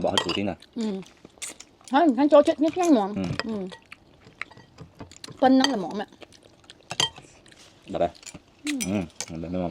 bỏ hết tủ tí nè thôi anh cho chết nhét nhanh mỏng phân nó là mỏng mẹ đập đây được không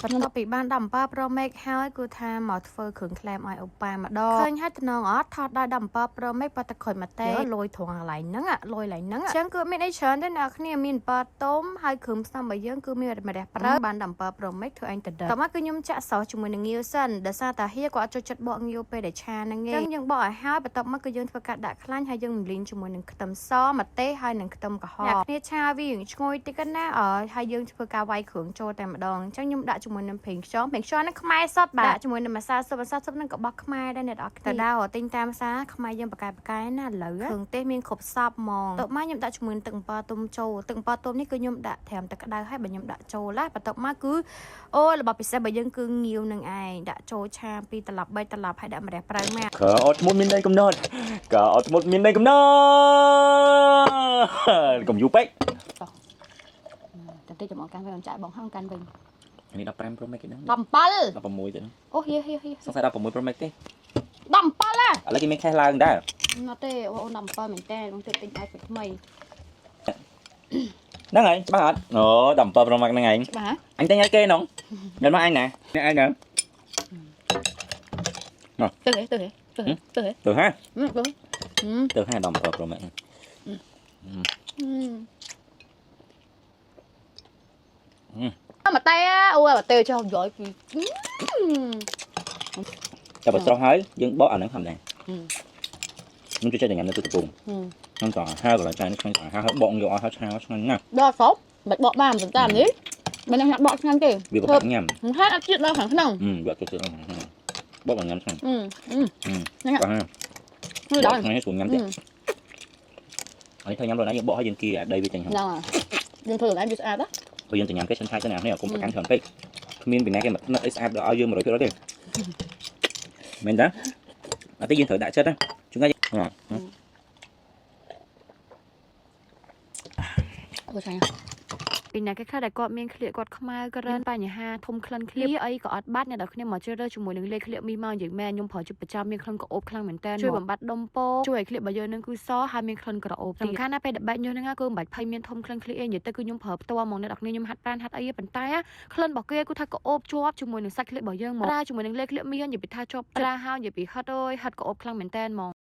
បន្ទាប់ពីបានដំប៉ើប្រូមេកហើយគឺថាមកធ្វើគ្រឿងក្លែមឲ្យអូប៉ាម្ដងឃើញហើយតំណងអត់ថតដល់ដំប៉ើប្រូមេកបាត់តែខុយមកទេលយត្រង់កន្លែងហ្នឹងលយកន្លែងហ្នឹងអញ្ចឹងគឺមានអីច្រើនទេអ្នកគ្នាមានប៉ើទុំហើយគ្រឿងផ្សំរបស់យើងគឺមានម្រះប្រើបានដំប៉ើប្រូមេកធ្វើអញទៅដល់មកគឺខ្ញុំចាក់សោសជាមួយនឹងងាវសិនដោយសារតាហៀក៏អត់ចូលចិត្តបកងាវពេលដែលឆាហ្នឹងឯងអញ្ចឹងយើងបកឲ្យហើយបន្ទាប់មកគឺយើងធ្វើការដាក់ខ្លាញ់ហើយយើងលីងជាមួយនឹងខ្ទឹមសម្ទេសហើយនឹងខ្ទឹមក្រហមអ្នកគ្នាឆាវាឈ្ងុយតិចណាហើយយើងធ្វើការវាយគ្រឿងចូលតែម្ដងអញ្ចឹងខ្ញុំដាក់ជាមួយនឹងប្រេងខ្យងហ្នឹងខ្មែរសុទ្ធបាទជាមួយនឹងម្សៅស៊ុបហ្នឹងក៏បោះខ្មែរដែរអ្នកនរទៅដល់ទិញតាមផ្សារខ្មែរយើងបកែណាឥឡូវគ្រឿងទេសមានគ្រប់សពហ្មងតបមកខ្ញុំដាក់ជាមួយទឹកអំបិលទុំចូលទឹកអំបិលទុំនេះគឺខ្ញុំដាក់ត្រាំទឹកក្តៅហើយបើខ្ញុំដាក់ចូលណាបន្ទាប់មកគឺអូរបស់ពិសេសរបស់យើងគឺងាវនឹងឯងដាក់ចូលឆា2ត្រឡប់3ត្រឡប់ហើយដាក់ម្រះប្រៅមកក៏អត់មុតមានដីកំណត់ក៏អត់មុតមានដីកំណត់កុំយូរពេកតែតិចចាំអត់កាន់វិញចាក់បងហងកាន់វិញនេះ15 Pro Max ទេ17 16ទេអូហៀសង្ស័យ16 Pro Max ទេ17ឥឡូវគេមានខេះឡើងដែរណត់ទេអូន17មែនតើបងទៅទិញ iPad ថ្មីហ្នឹងហើយច្បាស់អត់អូ17 Pro Max ហ្នឹងឯងច្បាស់អញទិញឲ្យគេហ្នឹងញ៉ាំមកអញណានេះឯងណាទៅហ៎ទៅហាទៅហា17 Pro Max មកតែអូមកតែចោលយកពីចាប់ស្រស់ហើយយើងបកអាហ្នឹងធម្មតាខ្ញុំជួយចិត្តញ៉ាំនៅទូកំពង់ខ្ញុំចង់ហៅកន្លែងចាយនេះខ្ញុំចង់ហៅបកយកឲ្យឆាឆ្ងាញ់ណាស់ដល់សោកមិនបកបានប៉ុន្តែនេះមិនញ៉ាំបកឆ្ងាញ់ទេវាបកញ៉ាំមិនថាអត់ជាតិដល់ខាងក្នុងវាជាតិដល់ខាងក្នុងបកញ៉ាំឆ្ងាញ់ញ៉ាំដល់ឆ្ងាញ់ស្រួលញ៉ាំទៀតហើយធ្វើញ៉ាំដល់ណាយើងបកឲ្យយើងគីអាដីវាចេញហ្នឹងយើងធ្វើឲ្យវាស្អាតណាព្រោះយើងទៅញ៉ាំគេឆ្ងាញ់ទៅណានេះកុំប្រកាន់ច្រើនពេកគ្មានពីណាគេមកនឹកអីស្អាតដល់ឲ្យយើង 100% ទេមែនតាអត់ទេយើងត្រូវដាក់ចិត្តណាជួនកាលអូឆ្ងាញ់ពីអ្នកគេខ្លះដែលគាត់មានឃ្លៀកគាត់ខ្មៅក៏រើបញ្ហាធំក្លិនឃ្លៀកអីក៏អត់បាត់អ្នកនរគ្នាមកជ្រើសរើសជាមួយនឹងលេខឃ្លៀកមីមកនិយាយមែនខ្ញុំប្រើជិះប្រចាំមានក្លិនក្រអូបខ្លាំងមែនតើជួយបំបត្តិដុំពោជួយឲ្យឃ្លៀករបស់យើងនឹងគឺសហើយមានក្លិនក្រអូបសំខាន់ណាស់ពេលដែលបែកញើសហ្នឹងគឺមិនបាច់ភ័យមានធំក្លិនឃ្លៀកអីនិយាយទៅគឺខ្ញុំប្រើផ្ទាល់ហ្មងអ្នកនរគ្នាខ្ញុំហាត់ប្រាណហាត់អីប៉ុន្តែក្លិនរបស់គេគឺថាក្រអូបជាប់ជាមួយនឹងសាច់ឃ្លៀករបស់យើងមកប្រើជាមួយនឹងលេខឃ្លៀកមីនិយាយពីថាជាប់ត្រាហើយនិយាយពីហិតអើយហិតក្រអូបខ្លាំងមែនតើហ្មង